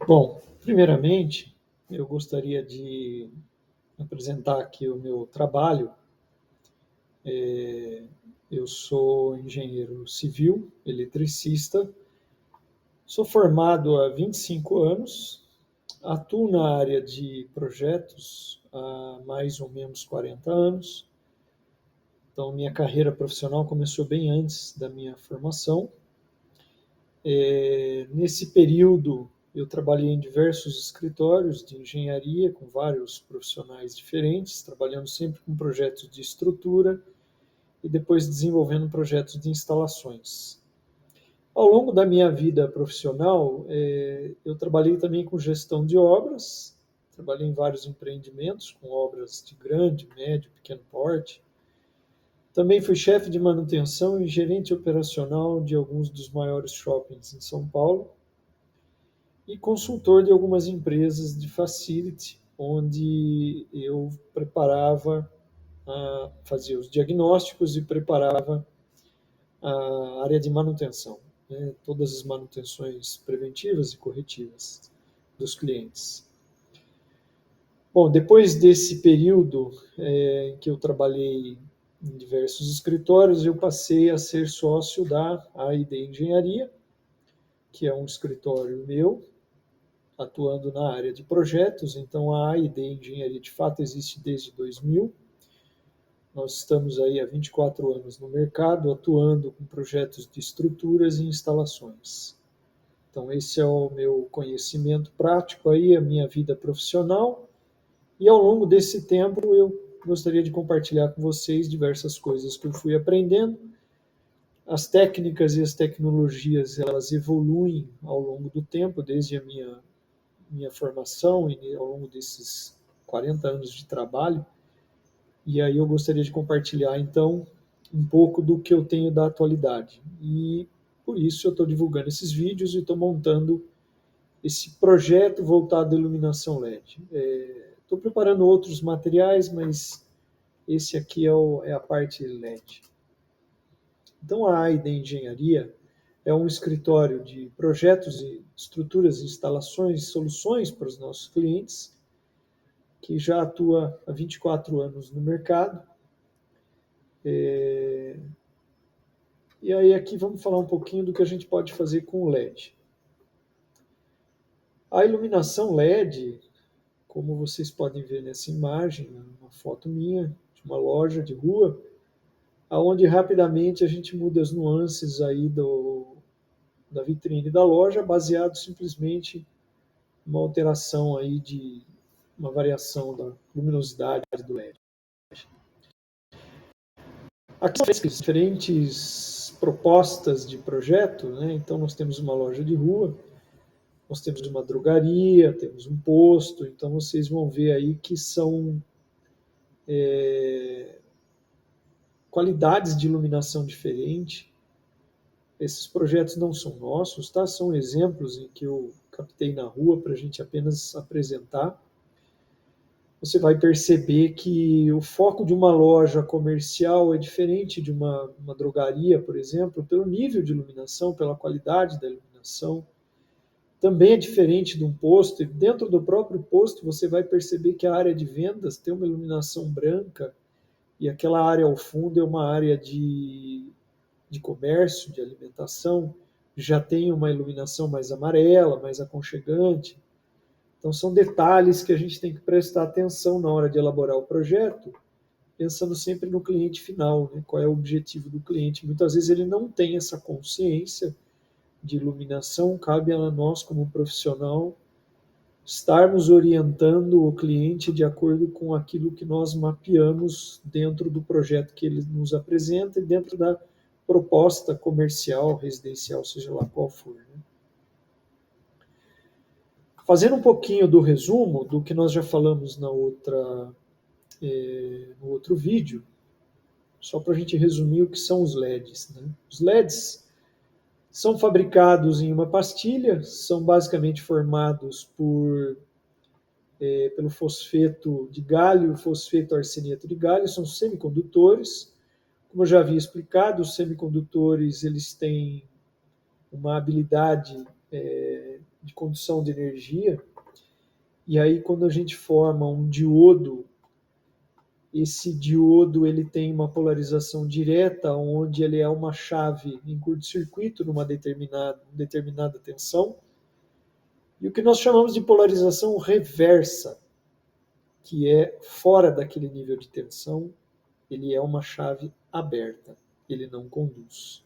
Bom, primeiramente, eu gostaria de apresentar aqui o meu trabalho. Eu sou engenheiro civil, eletricista, sou formado há 25 anos, atuo na área de projetos há mais ou menos 40 anos. Então, minha carreira profissional começou bem antes da minha formação. Nesse período, eu trabalhei em diversos escritórios de engenharia com vários profissionais diferentes, trabalhando sempre com projetos de estrutura e depois desenvolvendo projetos de instalações. Ao longo da minha vida profissional, eu trabalhei também com gestão de obras, trabalhei em vários empreendimentos com obras de grande, médio, pequeno porte. Também fui chefe de manutenção e gerente operacional de alguns dos maiores shoppings em São Paulo e consultor de algumas empresas de facility, onde eu preparava, fazia os diagnósticos e preparava a área de manutenção, né, todas as manutenções preventivas e corretivas dos clientes. Bom, depois desse período em que eu trabalhei em diversos escritórios, eu passei a ser sócio da AID Engenharia, que é um escritório meu, atuando na área de projetos. Então, a AID Engenharia, de fato, existe desde 2000. Nós estamos aí há 24 anos no mercado, atuando com projetos de estruturas e instalações. Então, esse é o meu conhecimento prático aí, a minha vida profissional. E ao longo desse tempo, eu gostaria de compartilhar com vocês diversas coisas que eu fui aprendendo. As técnicas e as tecnologias, elas evoluem ao longo do tempo, desde a minha formação e ao longo desses 40 anos de trabalho. E aí eu gostaria de compartilhar, então, um pouco do que eu tenho da atualidade. E por isso eu estou divulgando esses vídeos e estou montando esse projeto voltado à iluminação LED. Estou preparando outros materiais, mas esse aqui é a parte LED. Então, a AID Engenharia é um escritório de projetos e estruturas, instalações e soluções para os nossos clientes, que já atua há 24 anos no mercado. E aí aqui vamos falar um pouquinho do que a gente pode fazer com o LED. A iluminação LED, como vocês podem ver nessa imagem, uma foto minha de uma loja de rua, aonde rapidamente a gente muda as nuances aí da vitrine da loja, baseado simplesmente em uma alteração aí de uma variação da luminosidade do LED. Aqui são diferentes propostas de projeto, né? Então nós temos uma loja de rua, nós temos uma drogaria, temos um posto, então vocês vão ver aí que são qualidades de iluminação diferentes. Esses projetos não são nossos, tá? São exemplos em que eu captei na rua para a gente apenas apresentar. Você vai perceber que o foco de uma loja comercial é diferente de uma drogaria, por exemplo, pelo nível de iluminação, pela qualidade da iluminação. Também é diferente de um posto, e dentro do próprio posto você vai perceber que a área de vendas tem uma iluminação branca e aquela área ao fundo é uma área de comércio, de alimentação, já tem uma iluminação mais amarela, mais aconchegante. Então, são detalhes que a gente tem que prestar atenção na hora de elaborar o projeto, pensando sempre no cliente final, né? Qual é o objetivo do cliente. Muitas vezes ele não tem essa consciência de iluminação, cabe a nós, como profissional, estarmos orientando o cliente de acordo com aquilo que nós mapeamos dentro do projeto que ele nos apresenta e dentro da proposta comercial, residencial, seja lá qual for. Né? Fazendo um pouquinho do resumo do que nós já falamos no outro vídeo, só para a gente resumir o que são os LEDs. Né? Os LEDs são fabricados em uma pastilha, são basicamente formados pelo fosfeto de galho, fosfeto arseneto de galho, são semicondutores. Como eu já havia explicado, os semicondutores eles têm uma habilidade de condução de energia. E aí, quando a gente forma um diodo, esse diodo ele tem uma polarização direta, onde ele é uma chave em curto-circuito numa determinada tensão, e o que nós chamamos de polarização reversa, que é fora daquele nível de tensão, ele é uma chave aberta, ele não conduz.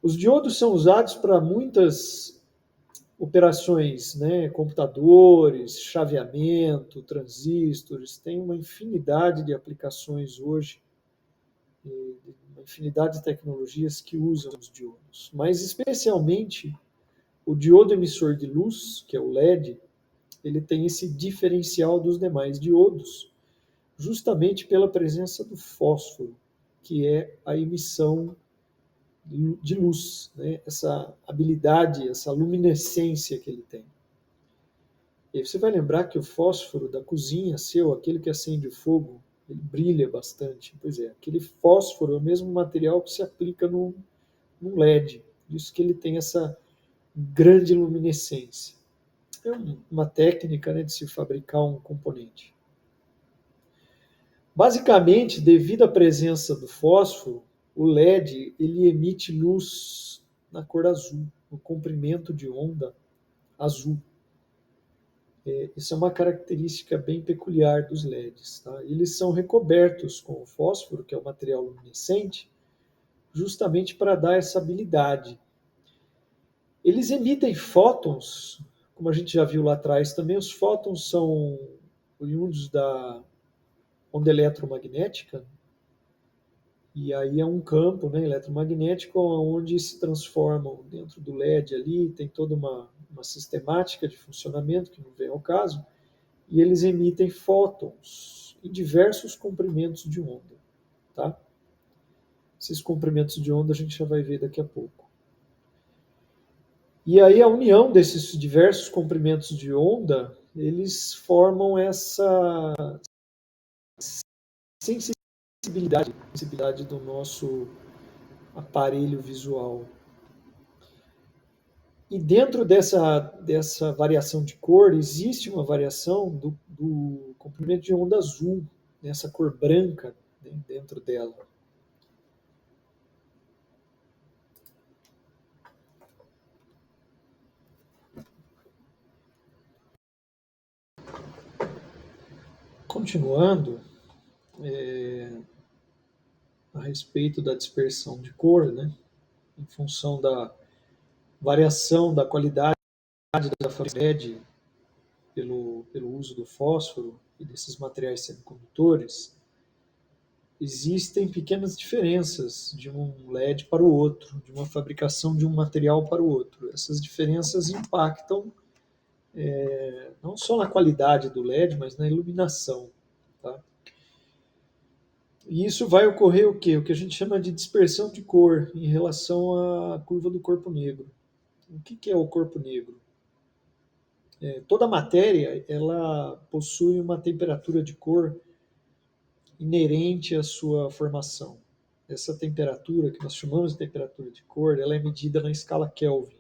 Os diodos são usados para muitas operações, né? Computadores, chaveamento, transistores, tem uma infinidade de aplicações hoje, uma infinidade de tecnologias que usam os diodos. Mas especialmente o diodo emissor de luz, que é o LED, ele tem esse diferencial dos demais diodos, justamente pela presença do fósforo, que é a emissão de luz, né? Essa habilidade, essa luminescência que ele tem. E você vai lembrar que o fósforo da cozinha seu, aquele que acende o fogo, ele brilha bastante. Pois é, aquele fósforo é o mesmo material que se aplica no LED. Por isso que ele tem essa grande luminescência. É uma técnica, né, de se fabricar um componente. Basicamente, devido à presença do fósforo, o LED ele emite luz na cor azul, no comprimento de onda azul. Isso é uma característica bem peculiar dos LEDs. Tá? Eles são recobertos com o fósforo, que é o material luminescente, justamente para dar essa habilidade. Eles emitem fótons, como a gente já viu lá atrás também, os fótons são oriundos da onda eletromagnética, e aí é um campo, né, eletromagnético onde se transformam dentro do LED ali, tem toda uma sistemática de funcionamento que não vem ao caso, e eles emitem fótons em diversos comprimentos de onda. Tá? Esses comprimentos de onda a gente já vai ver daqui a pouco. E aí a união desses diversos comprimentos de onda, eles formam essa sensibilidade do nosso aparelho visual. E dentro dessa variação de cor, existe uma variação do comprimento de onda azul, nessa cor branca, né, dentro dela. Continuando, a respeito da dispersão de cor, né, em função da variação da qualidade da LED pelo uso do fósforo e desses materiais semicondutores, existem pequenas diferenças de um LED para o outro, de uma fabricação de um material para o outro. Essas diferenças impactam não só na qualidade do LED, mas na iluminação. Tá? E isso vai ocorrer o quê? O que a gente chama de dispersão de cor em relação à curva do corpo negro. O que é o corpo negro? Toda matéria ela possui uma temperatura de cor inerente à sua formação. Essa temperatura, que nós chamamos de temperatura de cor, ela é medida na escala Kelvin.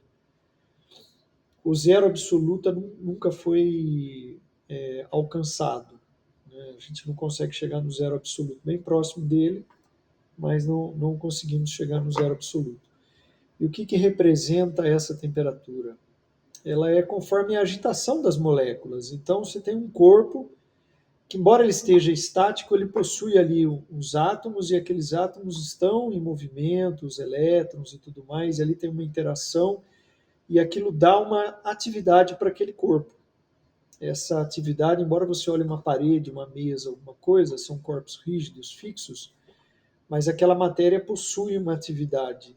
O zero absoluto nunca foi alcançado. Né? A gente não consegue chegar no zero absoluto, bem próximo dele, mas não conseguimos chegar no zero absoluto. E o que representa essa temperatura? Ela é conforme a agitação das moléculas. Então, você tem um corpo que, embora ele esteja estático, ele possui ali os átomos, e aqueles átomos estão em movimento, os elétrons e tudo mais, e ali tem uma interação, e aquilo dá uma atividade para aquele corpo. Essa atividade, embora você olhe uma parede, uma mesa, alguma coisa, são corpos rígidos, fixos, mas aquela matéria possui uma atividade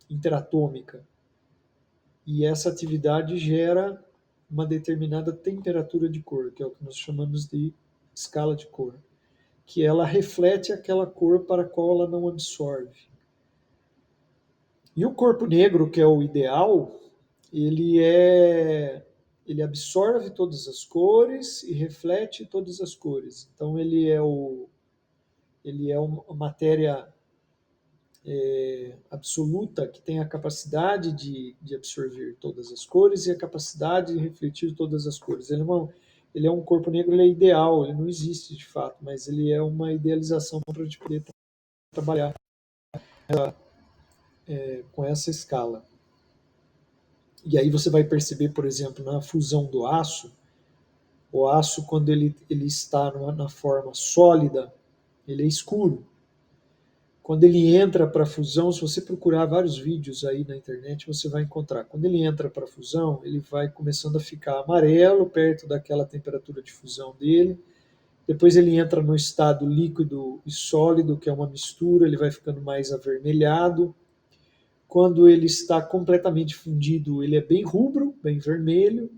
interatômica. E essa atividade gera uma determinada temperatura de cor, que é o que nós chamamos de escala de cor, que ela reflete aquela cor para a qual ela não absorve. E o corpo negro, que é o ideal, ele absorve todas as cores e reflete todas as cores. Então ele é uma matéria absoluta que tem a capacidade de absorver todas as cores e a capacidade de refletir todas as cores. Ele é um corpo negro, ele é ideal, ele não existe de fato, mas ele é uma idealização para a gente poder trabalhar com essa escala. E aí você vai perceber, por exemplo, na fusão do aço, o aço, quando ele está na forma sólida, ele é escuro. Quando ele entra para a fusão, se você procurar vários vídeos aí na internet, você vai encontrar. Quando ele entra para a fusão, ele vai começando a ficar amarelo, perto daquela temperatura de fusão dele. Depois ele entra no estado líquido e sólido, que é uma mistura, ele vai ficando mais avermelhado. Quando ele está completamente fundido, ele é bem rubro, bem vermelho.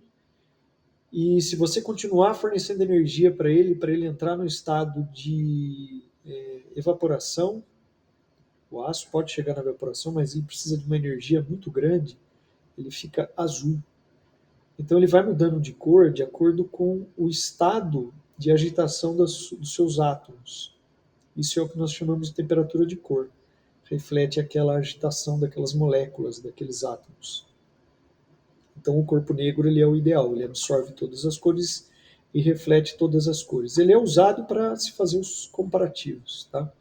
E se você continuar fornecendo energia para ele entrar no estado de evaporação, o aço pode chegar na evaporação, mas ele precisa de uma energia muito grande, ele fica azul. Então ele vai mudando de cor de acordo com o estado de agitação dos seus átomos. Isso é o que nós chamamos de temperatura de cor. Reflete aquela agitação daquelas moléculas, daqueles átomos. Então o corpo negro ele é o ideal, ele absorve todas as cores e reflete todas as cores. Ele é usado para se fazer os comparativos. Tá?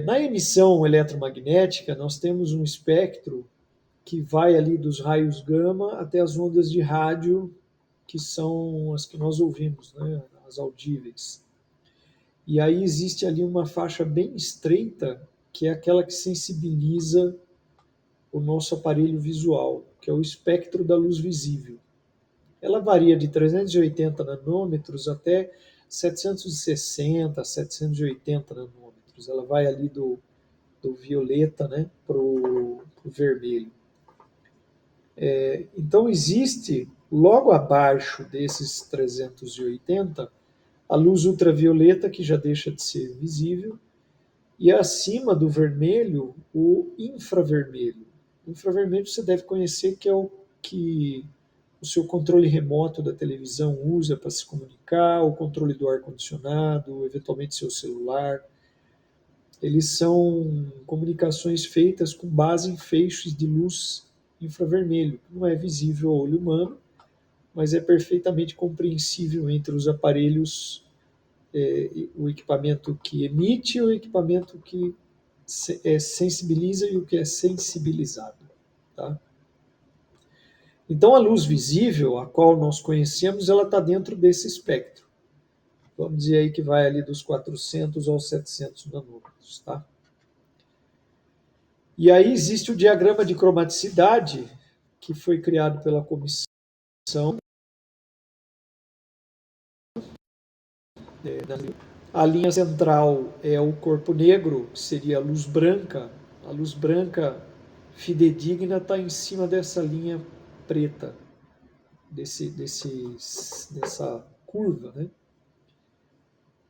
Na emissão eletromagnética, nós temos um espectro que vai ali dos raios gama até as ondas de rádio, que são as que nós ouvimos, né? As audíveis. E aí existe ali uma faixa bem estreita, que é aquela que sensibiliza o nosso aparelho visual, que é o espectro da luz visível. Ela varia de 380 nanômetros até 760, 780 nanômetros. Ela vai ali do violeta, né, para o vermelho. Então existe, logo abaixo desses 380, a luz ultravioleta, que já deixa de ser visível, e acima do vermelho, o infravermelho. O infravermelho você deve conhecer, que é o que o seu controle remoto da televisão usa para se comunicar, o controle do ar-condicionado, eventualmente seu celular. Eles são comunicações feitas com base em feixes de luz infravermelho, que não é visível ao olho humano, mas é perfeitamente compreensível entre os aparelhos, o equipamento que emite e o equipamento que sensibiliza e o que é sensibilizado. Tá? Então, a luz visível, a qual nós conhecemos, ela está dentro desse espectro. Vamos dizer aí que vai ali dos 400 aos 700 nanômetros. Tá? E aí existe o diagrama de cromaticidade, que foi criado pela comissão. A linha central é o corpo negro, que seria a luz branca. A luz branca fidedigna está em cima dessa linha preta, dessa curva, né?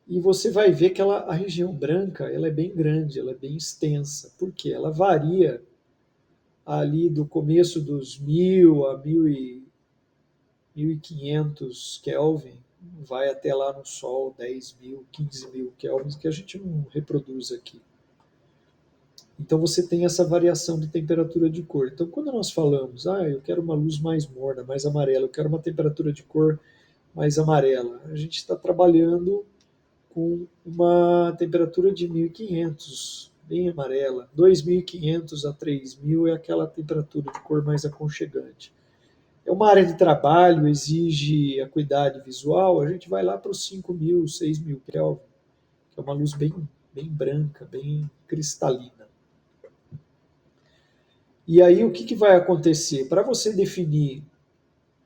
E você vai ver que a região branca ela é bem grande, ela é bem extensa, porque ela varia ali do começo dos 1000 a 1500 Kelvin, vai até lá no Sol 10.000, 15.000 Kelvin, que a gente não reproduz aqui. Então você tem essa variação de temperatura de cor. Então quando nós falamos, eu quero uma luz mais morna, mais amarela, eu quero uma temperatura de cor mais amarela, a gente está trabalhando com uma temperatura de 1500, bem amarela. 2500 a 3000 é aquela temperatura de cor mais aconchegante. É uma área de trabalho, exige acuidade visual, a gente vai lá para os 5.000, 6.000 Kelvin, que é uma luz bem, bem branca, bem cristalina. E aí o que vai acontecer? Para você definir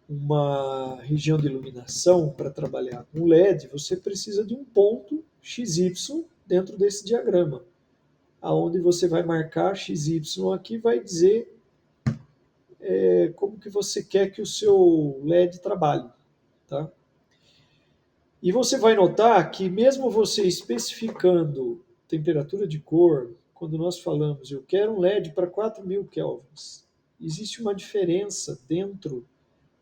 uma região de iluminação para trabalhar com LED, você precisa de um ponto XY dentro desse diagrama, aonde você vai marcar XY aqui, vai dizer como que você quer que o seu LED trabalhe. Tá? E você vai notar que mesmo você especificando temperatura de cor, quando nós falamos, eu quero um LED para 4.000 kelvins, existe uma diferença dentro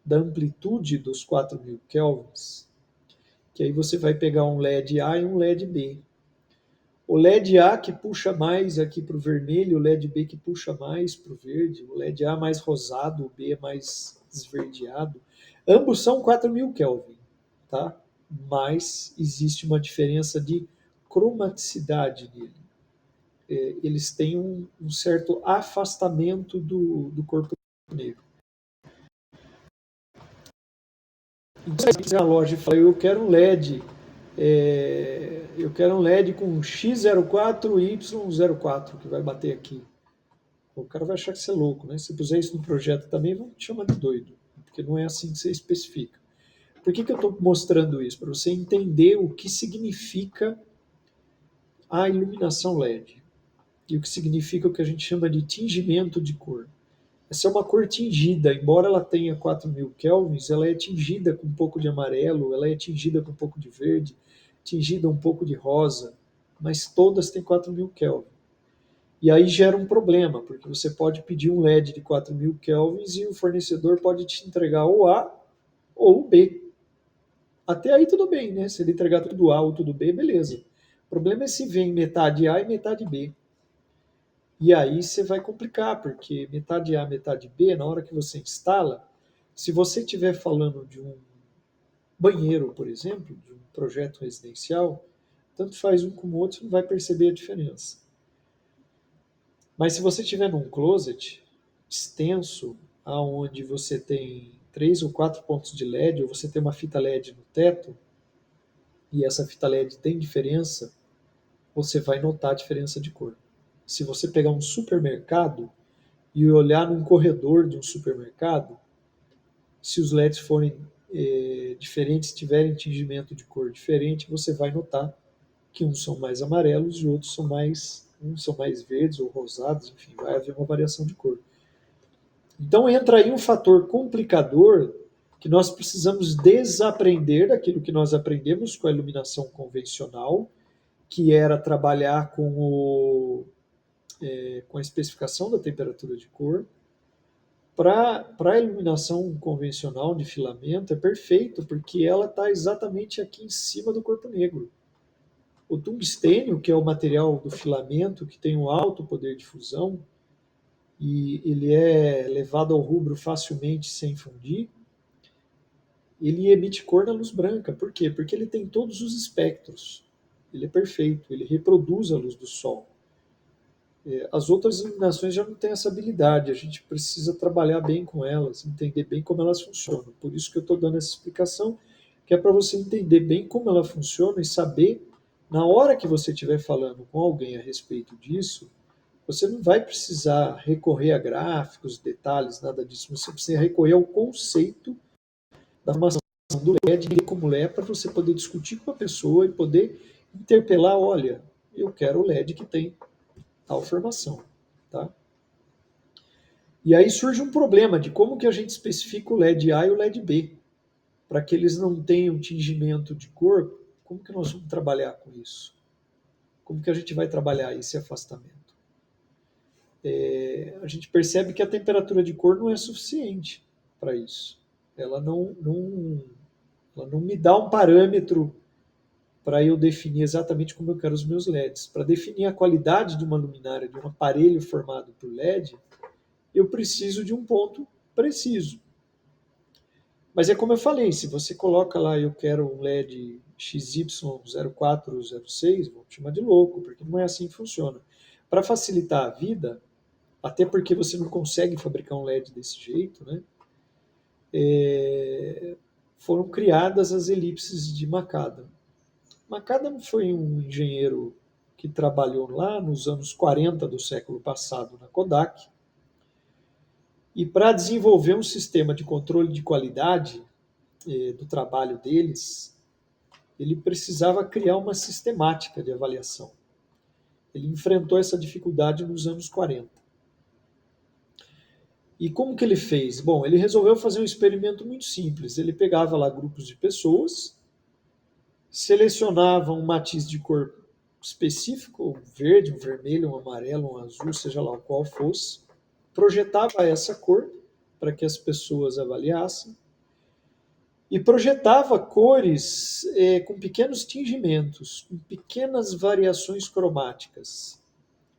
da amplitude dos 4.000 kelvins, que aí você vai pegar um LED A e um LED B. O LED A que puxa mais aqui para o vermelho, o LED B que puxa mais para o verde, o LED A mais rosado, o B é mais esverdeado. Ambos são 4.000 Kelvin, tá? Mas existe uma diferença de cromaticidade nele. Eles têm um certo afastamento do corpo negro. Então, você vai na loja e fala, eu quero um LED, eu quero um LED com X04Y04 que vai bater aqui. O cara vai achar que você é louco, né? Se puser isso no projeto também, vão te chamar de doido, porque não é assim que você especifica. Por que eu estou mostrando isso? Para você entender o que significa a iluminação LED e o que significa o que a gente chama de tingimento de cor. Essa é uma cor tingida, embora ela tenha 4.000 kelvins, ela é tingida com um pouco de amarelo, ela é tingida com um pouco de verde, tingida um pouco de rosa, mas todas têm 4.000 kelvins. E aí gera um problema, porque você pode pedir um LED de 4.000 kelvins e o fornecedor pode te entregar o A ou o B. Até aí tudo bem, né? Se ele entregar tudo A ou tudo B, beleza. O problema é se vem metade A e metade B. E aí você vai complicar, porque metade A, metade B, na hora que você instala, se você estiver falando de um banheiro, por exemplo, de um projeto residencial, tanto faz um como o outro, você não vai perceber a diferença. Mas se você estiver num closet extenso, aonde você tem 3 ou 4 pontos de LED, ou você tem uma fita LED no teto, e essa fita LED tem diferença, você vai notar a diferença de cor. Se você pegar um supermercado e olhar num corredor de um supermercado, se os LEDs forem diferentes, tiverem tingimento de cor diferente, você vai notar que uns são mais amarelos e outros uns são mais verdes ou rosados, enfim, vai haver uma variação de cor. Então entra aí um fator complicador que nós precisamos desaprender daquilo que nós aprendemos com a iluminação convencional, que era trabalhar com a especificação da temperatura de cor. Para a iluminação convencional de filamento é perfeito, porque ela está exatamente aqui em cima do corpo negro. O tungstênio, que é o material do filamento, que tem um alto poder de fusão, e ele é levado ao rubro facilmente sem fundir, ele emite cor na luz branca. Por quê? Porque ele tem todos os espectros. Ele é perfeito, ele reproduz a luz do sol. As outras iluminações já não têm essa habilidade, a gente precisa trabalhar bem com elas, entender bem como elas funcionam. Por isso que eu estou dando essa explicação, que é para você entender bem como ela funciona e saber, na hora que você estiver falando com alguém a respeito disso, você não vai precisar recorrer a gráficos, detalhes, nada disso. Você precisa recorrer ao conceito da formação do LED, como é, para você poder discutir com a pessoa e poder interpelar, olha, eu quero o LED que tem tal formação, tá? E aí surge um problema de como que a gente especifica o LED A e o LED B, para que eles não tenham tingimento de cor. Como que nós vamos trabalhar com isso? Como que a gente vai trabalhar esse afastamento? A gente percebe que a temperatura de cor não é suficiente para isso. Ela não me dá um parâmetro para eu definir exatamente como eu quero os meus LEDs. Para definir a qualidade de uma luminária, de um aparelho formado por LED, eu preciso de um ponto preciso. Mas é como eu falei, se você coloca lá, eu quero um LED XY0406, vão te chamar de louco, porque não é assim que funciona. Para facilitar a vida, até porque você não consegue fabricar um LED desse jeito, né? Foram criadas as elipses de Macadam. Macadam foi um engenheiro que trabalhou lá nos anos 40 do século passado na Kodak, e para desenvolver um sistema de controle de qualidade do trabalho deles, ele precisava criar uma sistemática de avaliação. Ele enfrentou essa dificuldade nos anos 40. E como que ele fez? Bom, ele resolveu fazer um experimento muito simples. Ele pegava lá grupos de pessoas, selecionava um matiz de cor específico, um verde, um vermelho, um amarelo, um azul, seja lá o qual fosse, projetava essa cor para que as pessoas avaliassem, e projetava cores com pequenos tingimentos, com pequenas variações cromáticas,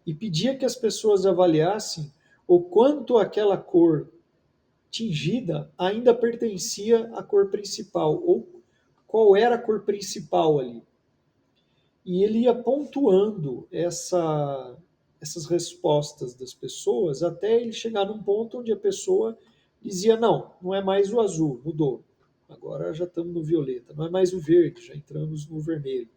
e pedia que as pessoas avaliassem o quanto aquela cor tingida ainda pertencia à cor principal, ou qual era a cor principal ali. E ele ia pontuando essas respostas das pessoas até ele chegar num ponto onde a pessoa dizia: não, não é mais o azul, mudou. Agora já estamos no violeta. Não é mais o verde, já entramos no vermelho.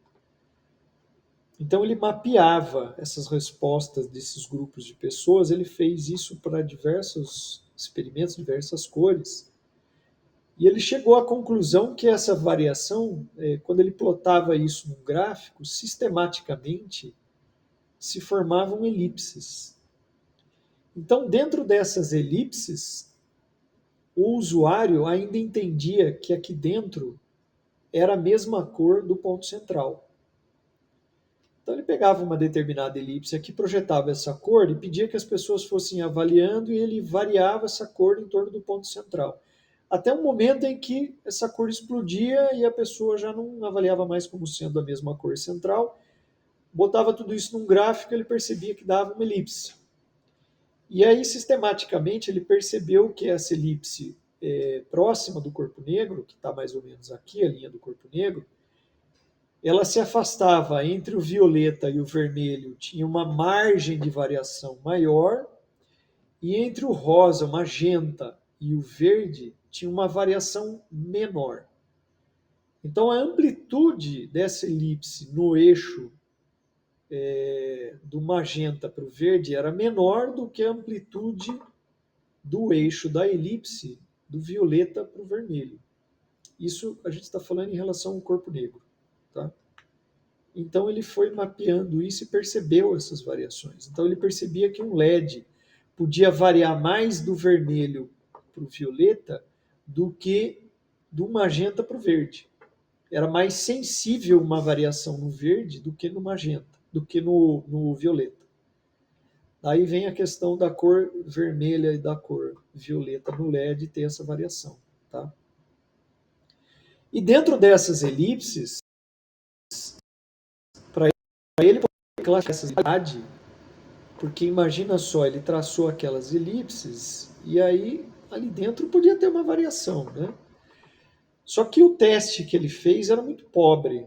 Então ele mapeava essas respostas desses grupos de pessoas, ele fez isso para diversos experimentos, diversas cores. E ele chegou à conclusão que essa variação, quando ele plotava isso num gráfico, sistematicamente se formavam elipses. Então, dentro dessas elipses, o usuário ainda entendia que aqui dentro era a mesma cor do ponto central. Então, ele pegava uma determinada elipse aqui, projetava essa cor e pedia que as pessoas fossem avaliando, e ele variava essa cor em torno do ponto central. Até um momento em que essa cor explodia e a pessoa já não avaliava mais como sendo a mesma cor central, botava tudo isso num gráfico e ele percebia que dava uma elipse. E aí, sistematicamente, ele percebeu que essa elipse próxima do corpo negro, que está mais ou menos aqui, a linha do corpo negro, ela se afastava entre o violeta e o vermelho, tinha uma margem de variação maior, e entre o rosa, o magenta e o verde, tinha uma variação menor. Então, a amplitude dessa elipse no eixo do magenta para o verde era menor do que a amplitude do eixo da elipse do violeta para o vermelho. Isso a gente está falando em relação ao corpo negro. Tá? Então ele foi mapeando isso e percebeu essas variações. Então ele percebia que um LED podia variar mais do vermelho para o violeta do que do magenta para o verde. Era mais sensível uma variação no verde do que no magenta, do que no violeta. Daí vem a questão da cor vermelha e da cor violeta no LED ter essa variação. Tá? E dentro dessas elipses, para ele poder classificar essa idade, porque imagina só, ele traçou aquelas elipses e aí ali dentro podia ter uma variação, né? Só que o teste que ele fez era muito pobre.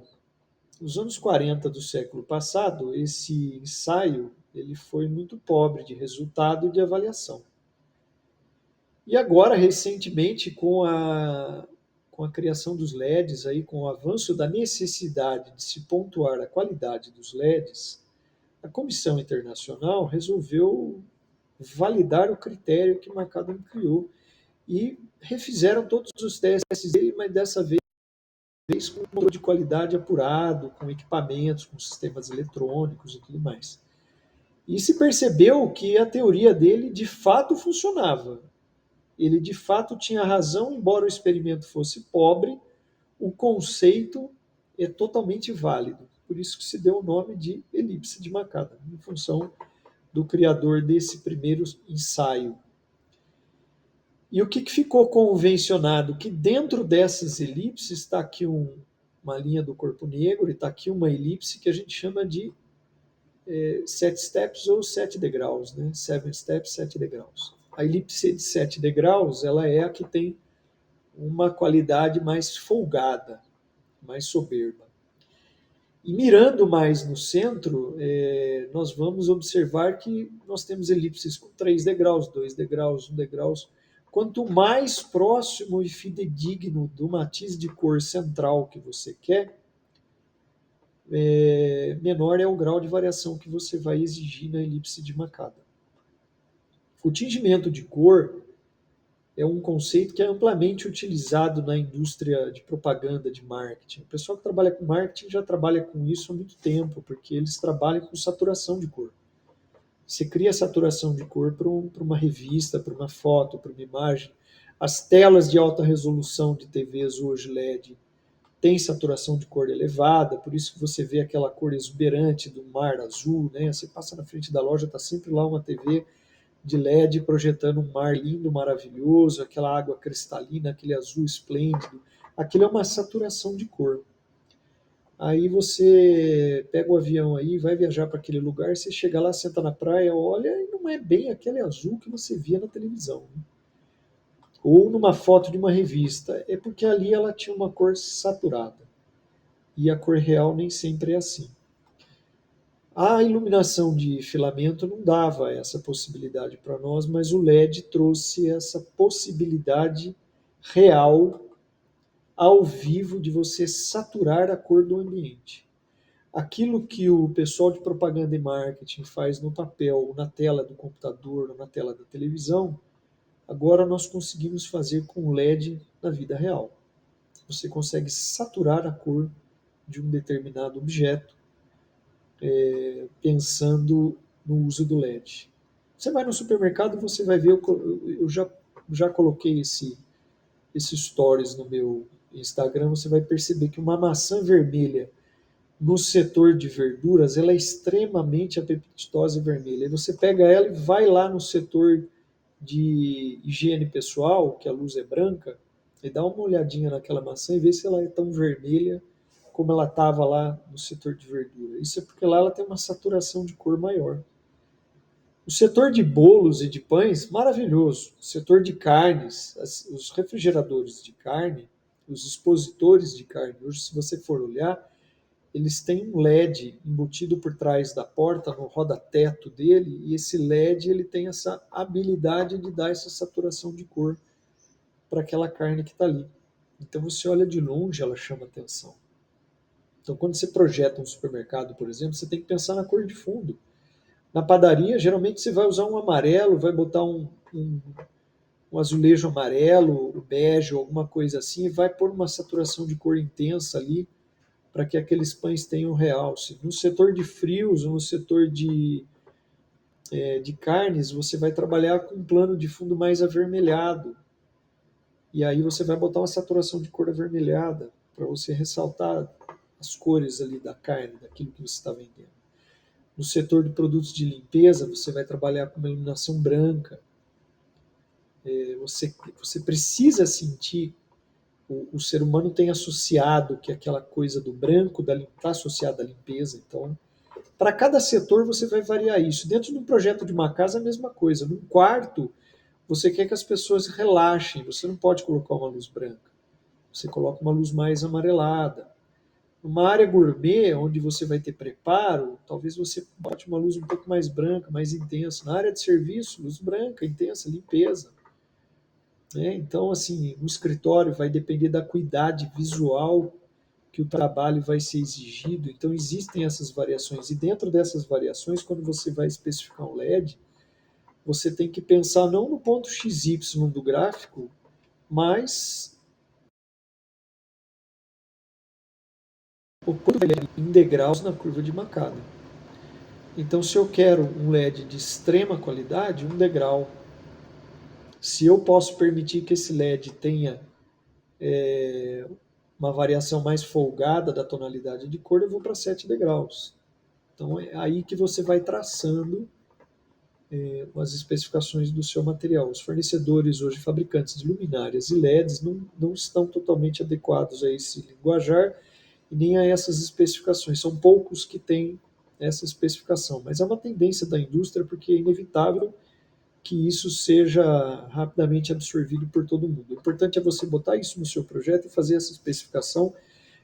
Nos anos 40 do século passado, esse ensaio ele foi muito pobre de resultado e de avaliação. E agora, recentemente, com a criação dos LEDs, aí, com o avanço da necessidade de se pontuar a qualidade dos LEDs, a Comissão Internacional resolveu validar o critério que McAdam criou e refizeram todos os testes dele, mas dessa vez com um controle de qualidade apurado, com equipamentos, com sistemas eletrônicos e tudo mais. E se percebeu que a teoria dele de fato funcionava. Ele de fato tinha razão, embora o experimento fosse pobre, o conceito é totalmente válido. Por isso que se deu o nome de elipse de McAdam, em função do criador desse primeiro ensaio. E o que ficou convencionado? Que dentro dessas elipses está aqui uma linha do corpo negro e está aqui uma elipse que a gente chama de 7 steps ou 7 degraus, né? 7 steps, 7 degraus. A elipse de 7 degraus, ela é a que tem uma qualidade mais folgada, mais soberba. E mirando mais no centro, nós vamos observar que nós temos elipses com 3 degraus, 2 degraus, 1 degrau. Quanto mais próximo e fidedigno do matiz de cor central que você quer, menor é o grau de variação que você vai exigir na elipse de McAdam. O tingimento de cor é um conceito que é amplamente utilizado na indústria de propaganda, de marketing. O pessoal que trabalha com marketing já trabalha com isso há muito tempo, porque eles trabalham com saturação de cor. Você cria saturação de cor para uma revista, para uma foto, para uma imagem. As telas de alta resolução de TVs hoje LED têm saturação de cor elevada, por isso que você vê aquela cor exuberante do mar azul, né? Você passa na frente da loja, está sempre lá uma TV de LED projetando um mar lindo, maravilhoso, aquela água cristalina, aquele azul esplêndido, Aquilo é uma saturação de cor. Aí você pega o avião aí, vai viajar para aquele lugar, você chega lá, senta na praia, olha, e não é bem aquele azul que você via na televisão, né? Ou numa foto de uma revista. É porque ali ela tinha uma cor saturada. E a cor real nem sempre é assim. A iluminação de filamento não dava essa possibilidade para nós, mas o LED trouxe essa possibilidade real, ao vivo, de você saturar a cor do ambiente. Aquilo que o pessoal de propaganda e marketing faz no papel, na tela do computador, ou na tela da televisão, agora nós conseguimos fazer com o LED na vida real. Você consegue saturar a cor de um determinado objeto, pensando no uso do LED. Você vai no supermercado, você vai ver, eu já coloquei esse stories no meu Instagram, você vai perceber que uma maçã vermelha no setor de verduras, ela é extremamente apetitosa e vermelha. Aí você pega ela e vai lá no setor de higiene pessoal, que a luz é branca, e dá uma olhadinha naquela maçã e vê se ela é tão vermelha como ela estava lá no setor de verdura. Isso é porque lá ela tem uma saturação de cor maior. O setor de bolos e de pães, maravilhoso. O setor de carnes, os refrigeradores de carne, os expositores de carne, hoje, se você for olhar, eles têm um LED embutido por trás da porta, no roda-teto dele, e esse LED ele tem essa habilidade de dar essa saturação de cor para aquela carne que está ali. Então você olha de longe, ela chama atenção. Então quando você projeta um supermercado, por exemplo, você tem que pensar na cor de fundo. Na padaria, geralmente você vai usar um amarelo, vai botar um azulejo amarelo, bege, alguma coisa assim, e vai pôr uma saturação de cor intensa ali, para que aqueles pães tenham realce. No setor de frios, ou no setor de carnes, você vai trabalhar com um plano de fundo mais avermelhado. E aí você vai botar uma saturação de cor avermelhada, para você ressaltar as cores ali da carne, daquilo que você está vendendo. No setor de produtos de limpeza, você vai trabalhar com uma iluminação branca. Você precisa sentir, o ser humano tem associado que aquela coisa do branco está associada à limpeza. Então, para cada setor você vai variar isso. Dentro de um projeto de uma casa, a mesma coisa. Num quarto, você quer que as pessoas relaxem, você não pode colocar uma luz branca. Você coloca uma luz mais amarelada. Numa área gourmet, onde você vai ter preparo, talvez você bote uma luz um pouco mais branca, mais intensa. Na área de serviço, luz branca, intensa, limpeza. Né? Então, assim, o escritório vai depender da acuidade visual que o trabalho vai ser exigido. Então, existem essas variações. E dentro dessas variações, quando você vai especificar um LED, você tem que pensar não no ponto XY do gráfico, mas o quanto em degraus na curva de Mercalli. Então, se eu quero um LED de extrema qualidade, um degrau. Se eu posso permitir que esse LED tenha uma variação mais folgada da tonalidade de cor, eu vou para 7 degraus. Então, é aí que você vai traçando as especificações do seu material. Os fornecedores hoje, fabricantes de luminárias e LEDs, não estão totalmente adequados a esse linguajar e nem a essas especificações. São poucos que têm essa especificação, mas é uma tendência da indústria porque é inevitável que isso seja rapidamente absorvido por todo mundo. O importante é você botar isso no seu projeto e fazer essa especificação.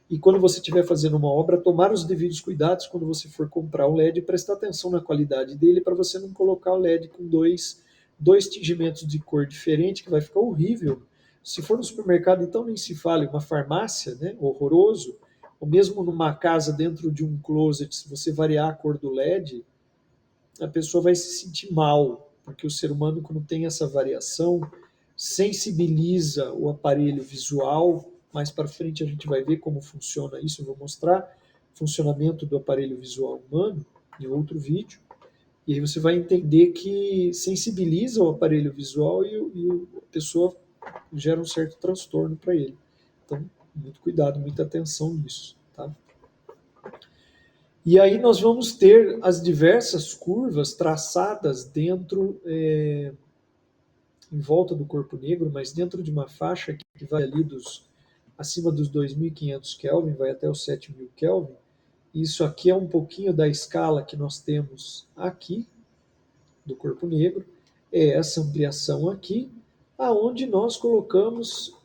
E quando você estiver fazendo uma obra, tomar os devidos cuidados quando você for comprar um LED, prestar atenção na qualidade dele para você não colocar o LED com dois tingimentos de cor diferente, que vai ficar horrível. Se for no supermercado, então nem se fale, uma farmácia, né, horroroso, ou mesmo numa casa dentro de um closet, se você variar a cor do LED, a pessoa vai se sentir mal, porque o ser humano, quando tem essa variação, sensibiliza o aparelho visual. Mais para frente a gente vai ver como funciona isso, eu vou mostrar o funcionamento do aparelho visual humano em outro vídeo, e aí você vai entender que sensibiliza o aparelho visual e a pessoa gera um certo transtorno para ele. Então, muito cuidado, muita atenção nisso, tá? E aí nós vamos ter as diversas curvas traçadas dentro, em volta do corpo negro, mas dentro de uma faixa que vai ali dos acima dos 2.500 Kelvin, vai até os 7.000 Kelvin. Isso aqui é um pouquinho da escala que nós temos aqui, do corpo negro, é essa ampliação aqui, aonde nós colocamos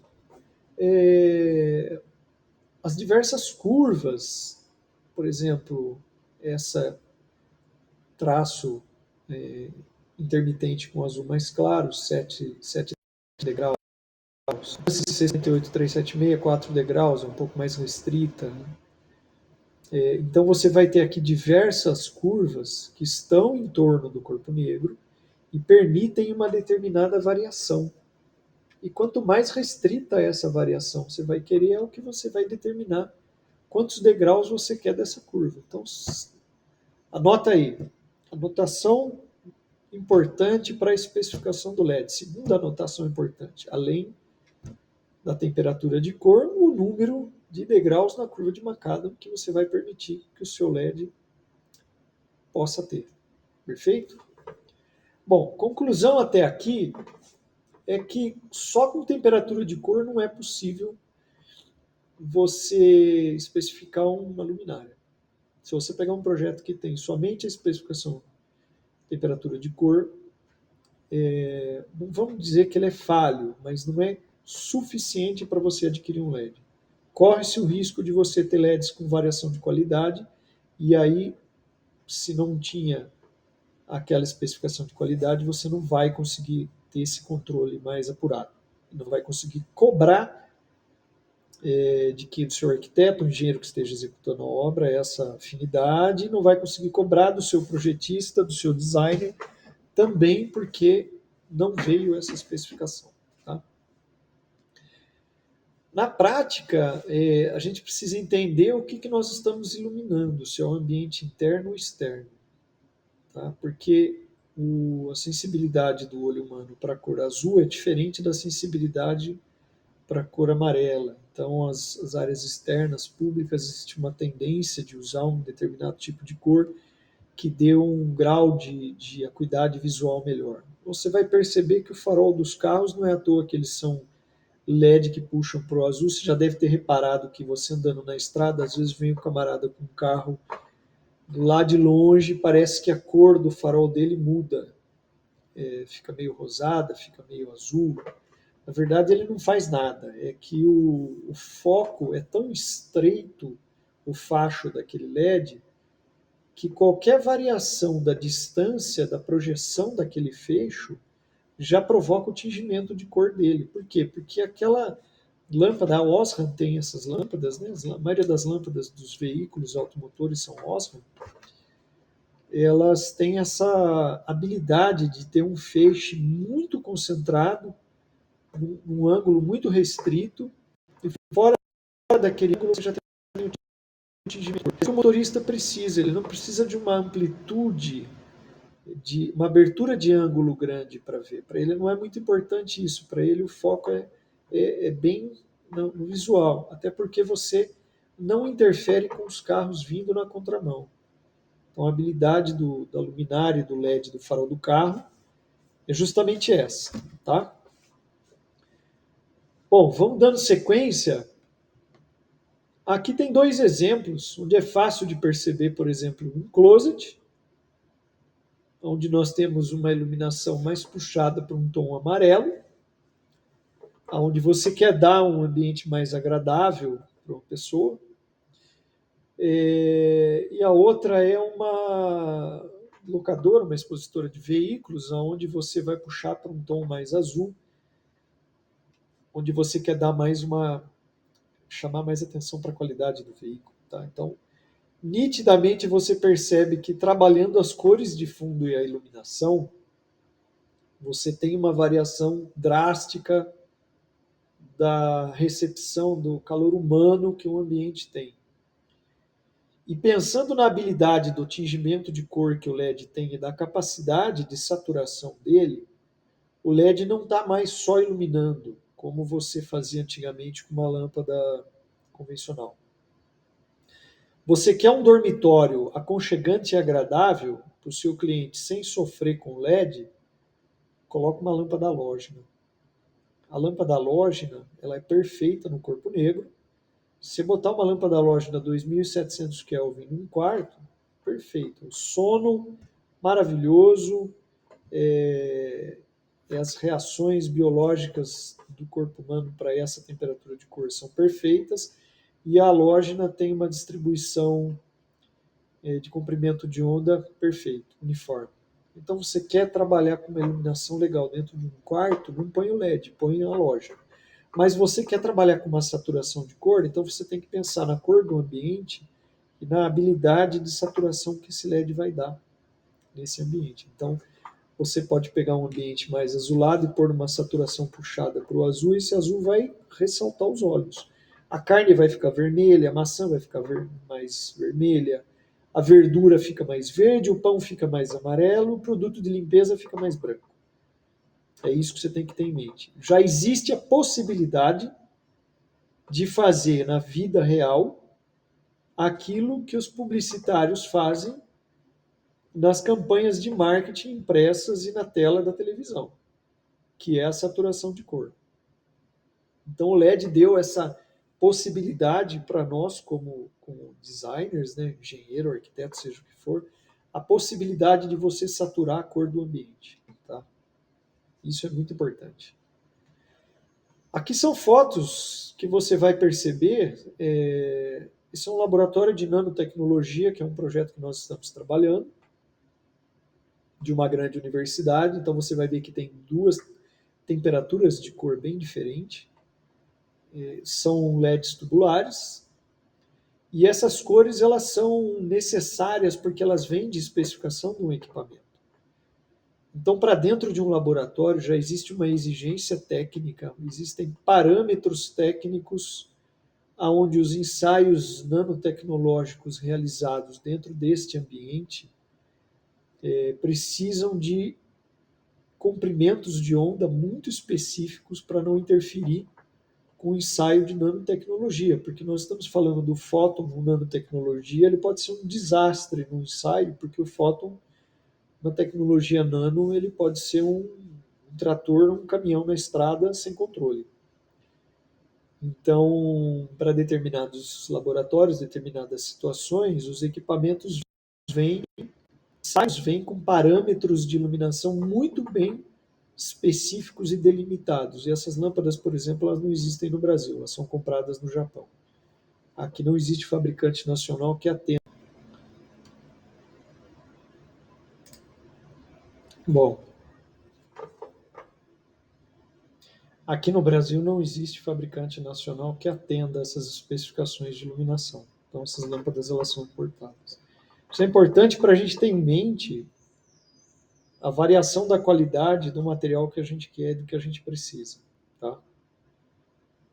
as diversas curvas, por exemplo, essa traço intermitente com azul mais claro, 7 degraus, 68,376, 4 degraus, é um pouco mais restrita. Então você vai ter aqui diversas curvas que estão em torno do corpo negro e permitem uma determinada variação. E quanto mais restrita essa variação você vai querer, é o que você vai determinar quantos degraus você quer dessa curva. Então, anota aí. Anotação importante para a especificação do LED. Segunda anotação importante, além da temperatura de cor, o número de degraus na curva de McAdam que você vai permitir que o seu LED possa ter. Perfeito? Bom, conclusão até aqui é que só com temperatura de cor não é possível você especificar uma luminária. Se você pegar um projeto que tem somente a especificação temperatura de cor, não vamos dizer que ele é falho, mas não é suficiente para você adquirir um LED. Corre-se o risco de você ter LEDs com variação de qualidade, e aí, se não tinha aquela especificação de qualidade, você não vai conseguir ter esse controle mais apurado. Não vai conseguir cobrar de que do seu arquiteto, o engenheiro que esteja executando a obra, essa afinidade, não vai conseguir cobrar do seu projetista, do seu designer, também porque não veio essa especificação. Tá? Na prática, a gente precisa entender o que nós estamos iluminando, se é o ambiente interno ou externo. Tá? Porque a sensibilidade do olho humano para a cor azul é diferente da sensibilidade para a cor amarela. Então, as áreas externas públicas, existe uma tendência de usar um determinado tipo de cor que dê um grau de acuidade visual melhor. Você vai perceber que o farol dos carros não é à toa que eles são LED que puxam para o azul. Você já deve ter reparado que você andando na estrada, às vezes vem um camarada com um carro lá de longe, parece que a cor do farol dele muda. Fica meio rosada, fica meio azul. Na verdade, ele não faz nada. É que o foco é tão estreito, o facho daquele LED, que qualquer variação da distância da projeção daquele feixo já provoca o tingimento de cor dele. Por quê? Porque aquela lâmpada, a Osram tem essas lâmpadas, né? A maioria das lâmpadas dos veículos automotores são Osram. Elas têm essa habilidade de ter um feixe muito concentrado, num ângulo muito restrito, e fora daquele ângulo você já tem um tingimento. O motorista precisa, ele não precisa de uma amplitude, de uma abertura de ângulo grande para ver. Para ele não é muito importante isso, para ele o foco é bem no visual, até porque você não interfere com os carros vindo na contramão. Então a habilidade da luminária e do LED do farol do carro é justamente essa, tá? Bom, vamos dando sequência. Aqui tem dois exemplos, onde é fácil de perceber, por exemplo, um closet, onde nós temos uma iluminação mais puxada para um tom amarelo, onde você quer dar um ambiente mais agradável para uma pessoa. E a outra é uma locadora, uma expositora de veículos, onde você vai puxar para um tom mais azul, onde você quer dar chamar mais atenção para a qualidade do veículo. Tá? Então, nitidamente você percebe que trabalhando as cores de fundo e a iluminação, você tem uma variação drástica da recepção do calor humano que o ambiente tem. E pensando na habilidade do tingimento de cor que o LED tem e da capacidade de saturação dele, o LED não está mais só iluminando, como você fazia antigamente com uma lâmpada convencional. Você quer um dormitório aconchegante e agradável para o seu cliente sem sofrer com LED? Coloca uma lâmpada halógena. A lâmpada halógena, ela é perfeita no corpo negro. Se você botar uma lâmpada halógena 2700 Kelvin num quarto, perfeito. O sono maravilhoso, é, as reações biológicas do corpo humano para essa temperatura de cor são perfeitas, e a halógena tem uma distribuição de comprimento de onda perfeito, uniforme. Então, você quer trabalhar com uma iluminação legal dentro de um quarto, não põe o LED, põe a halógena. Mas você quer trabalhar com uma saturação de cor, então você tem que pensar na cor do ambiente e na habilidade de saturação que esse LED vai dar nesse ambiente. Então, você pode pegar um ambiente mais azulado e pôr uma saturação puxada para o azul, e esse azul vai ressaltar os olhos. A carne vai ficar vermelha, a maçã vai ficar mais vermelha, a verdura fica mais verde, o pão fica mais amarelo, o produto de limpeza fica mais branco. É isso que você tem que ter em mente. Já existe a possibilidade de fazer na vida real aquilo que os publicitários fazem nas campanhas de marketing impressas e na tela da televisão, que é a saturação de cor. Então o LED deu essa possibilidade para nós, como designers, né, engenheiro, arquiteto, seja o que for, a possibilidade de você saturar a cor do ambiente. Tá? Isso é muito importante. Aqui são fotos que você vai perceber. Esse é um laboratório de nanotecnologia, que é um projeto que nós estamos trabalhando, de uma grande universidade. Então você vai ver que tem duas temperaturas de cor bem diferentes. São LEDs tubulares. E essas cores elas são necessárias porque elas vêm de especificação do equipamento. Então, para dentro de um laboratório já existe uma exigência técnica, existem parâmetros técnicos onde os ensaios nanotecnológicos realizados dentro deste ambiente precisam de comprimentos de onda muito específicos para não interferir com o ensaio de nanotecnologia, porque nós estamos falando do fóton com nanotecnologia, ele pode ser um desastre no ensaio, porque o fóton, na tecnologia nano, ele pode ser um trator, um caminhão na estrada sem controle. Então, para determinados laboratórios, determinadas situações, os equipamentos vêm com parâmetros de iluminação muito bem específicos e delimitados. E essas lâmpadas, por exemplo, elas não existem no Brasil, elas são compradas no Japão. Aqui não existe fabricante nacional que atenda. Bom, aqui no Brasil não existe fabricante nacional que atenda essas especificações de iluminação. Então essas lâmpadas elas são importadas. Isso é importante para a gente ter em mente a variação da qualidade do material que a gente quer e do que a gente precisa. Tá?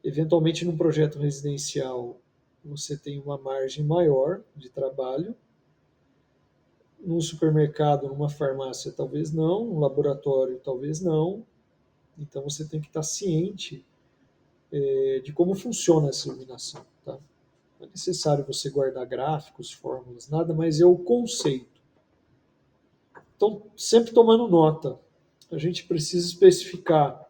Eventualmente, num projeto residencial, você tem uma margem maior de trabalho. Num supermercado, numa farmácia, talvez não. Num laboratório, talvez não. Então, você tem que estar ciente de como funciona essa iluminação. Tá? Não é necessário você guardar gráficos, fórmulas, nada, mas é o conceito. Então, sempre tomando nota, a gente precisa especificar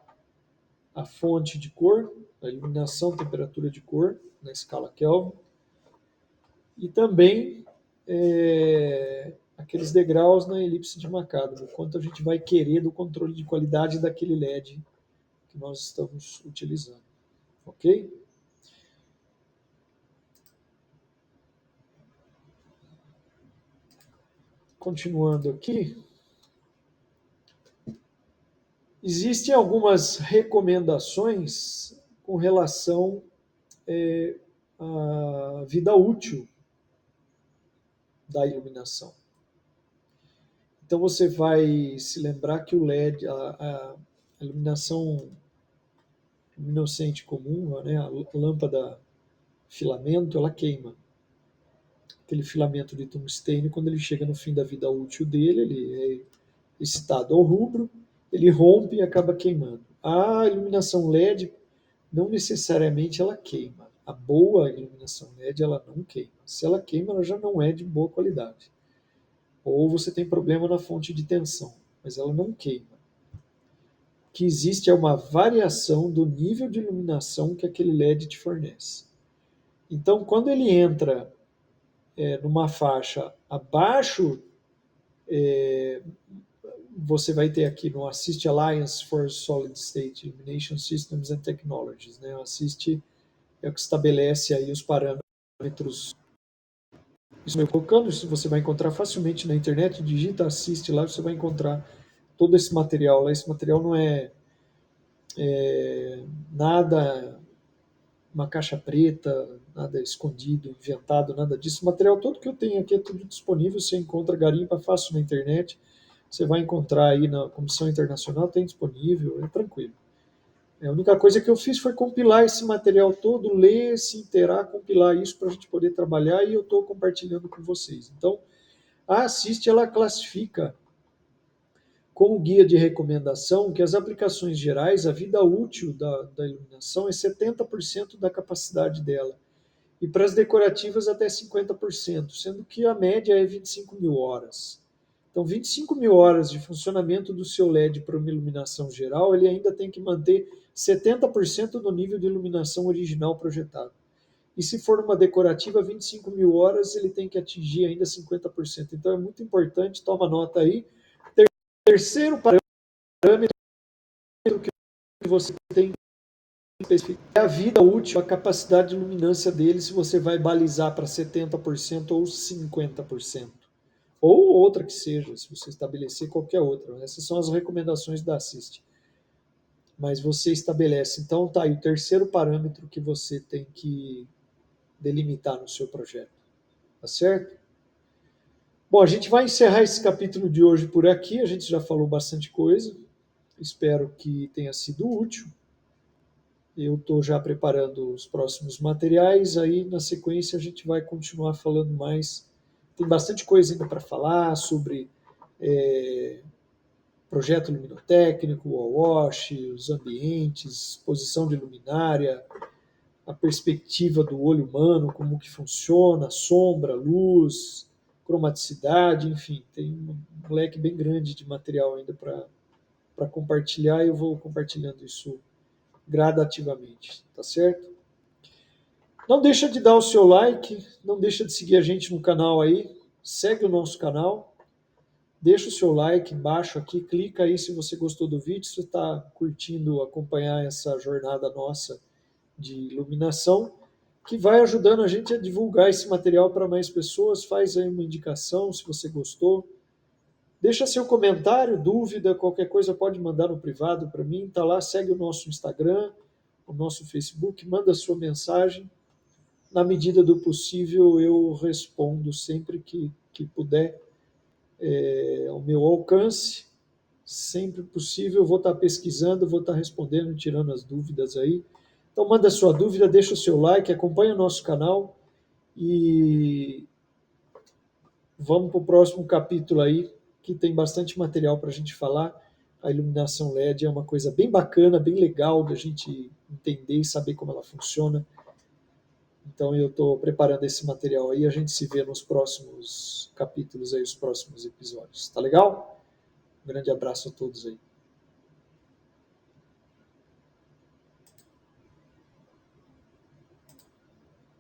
a fonte de cor, a iluminação, temperatura de cor, na escala Kelvin, e também aqueles degraus na elipse de Macadam, o quanto a gente vai querer do controle de qualidade daquele LED que nós estamos utilizando. Ok? Continuando aqui, existem algumas recomendações com relação à vida útil da iluminação. Então você vai se lembrar que o LED, a iluminação luminescente comum, né, a lâmpada filamento, ela queima. Aquele filamento de tungstênio, quando ele chega no fim da vida útil dele, ele é excitado ao rubro, ele rompe e acaba queimando. A iluminação LED, não necessariamente ela queima. A boa iluminação LED, ela não queima. Se ela queima, ela já não é de boa qualidade. Ou você tem problema na fonte de tensão, mas ela não queima. que existe é uma variação do nível de iluminação que aquele LED te fornece. Então, quando ele entra numa faixa abaixo, você vai ter aqui no Assist Alliance for Solid State Illumination Systems and Technologies, né? O Assist é o que estabelece aí os parâmetros. Isso eu colocando, isso você vai encontrar facilmente na internet, digita Assist lá, você vai encontrar todo esse material lá. Esse material não é nada, uma caixa preta, nada escondido, inventado, nada disso. O material todo que eu tenho aqui é tudo disponível, você encontra, garimpa fácil na internet, você vai encontrar aí na Comissão Internacional, tem disponível, é tranquilo. A única coisa que eu fiz foi compilar esse material todo, ler, se inteirar, compilar isso para a gente poder trabalhar e eu estou compartilhando com vocês. Então, a Assist, ela classifica como guia de recomendação que as aplicações gerais, a vida útil da iluminação é 70% da capacidade dela. E para as decorativas até 50%, sendo que a média é 25 mil horas. Então, 25 mil horas de funcionamento do seu LED para uma iluminação geral, ele ainda tem que manter 70% do nível de iluminação original projetado. E se for uma decorativa, 25 mil horas, ele tem que atingir ainda 50%. Então, é muito importante, toma nota aí. Terceiro parâmetro que você tem que especificar é a vida útil, a capacidade de luminância dele, se você vai balizar para 70% ou 50%. Ou outra que seja, se você estabelecer qualquer outra. Essas são as recomendações da Assist. Mas você estabelece. Então, tá aí o terceiro parâmetro que você tem que delimitar no seu projeto. Tá certo? Bom, a gente vai encerrar esse capítulo de hoje por aqui. A gente já falou bastante coisa. Espero que tenha sido útil. Eu estou já preparando os próximos materiais. Aí, na sequência, a gente vai continuar falando mais. Tem bastante coisa ainda para falar sobre projeto luminotécnico, o wash, os ambientes, posição de luminária, a perspectiva do olho humano, como que funciona, sombra, luz, cromaticidade, enfim, tem um leque bem grande de material ainda para compartilhar e eu vou compartilhando isso gradativamente, tá certo? Não deixa de dar o seu like, não deixa de seguir a gente no canal aí, segue o nosso canal, deixa o seu like embaixo aqui, clica aí se você gostou do vídeo, se está curtindo acompanhar essa jornada nossa de iluminação, que vai ajudando a gente a divulgar esse material para mais pessoas. Faz aí uma indicação se você gostou. Deixa seu comentário, dúvida, qualquer coisa pode mandar no privado para mim, tá lá, segue o nosso Instagram, o nosso Facebook, manda sua mensagem. Na medida do possível, eu respondo sempre que puder, ao meu alcance. Sempre possível, eu vou estar pesquisando, vou estar respondendo, tirando as dúvidas aí. Então, manda sua dúvida, deixa o seu like, acompanha o nosso canal e vamos para o próximo capítulo aí, que tem bastante material para a gente falar. A iluminação LED é uma coisa bem bacana, bem legal da gente entender e saber como ela funciona. Então, eu estou preparando esse material aí, a gente se vê nos próximos capítulos aí, os próximos episódios. Tá legal? Um grande abraço a todos aí.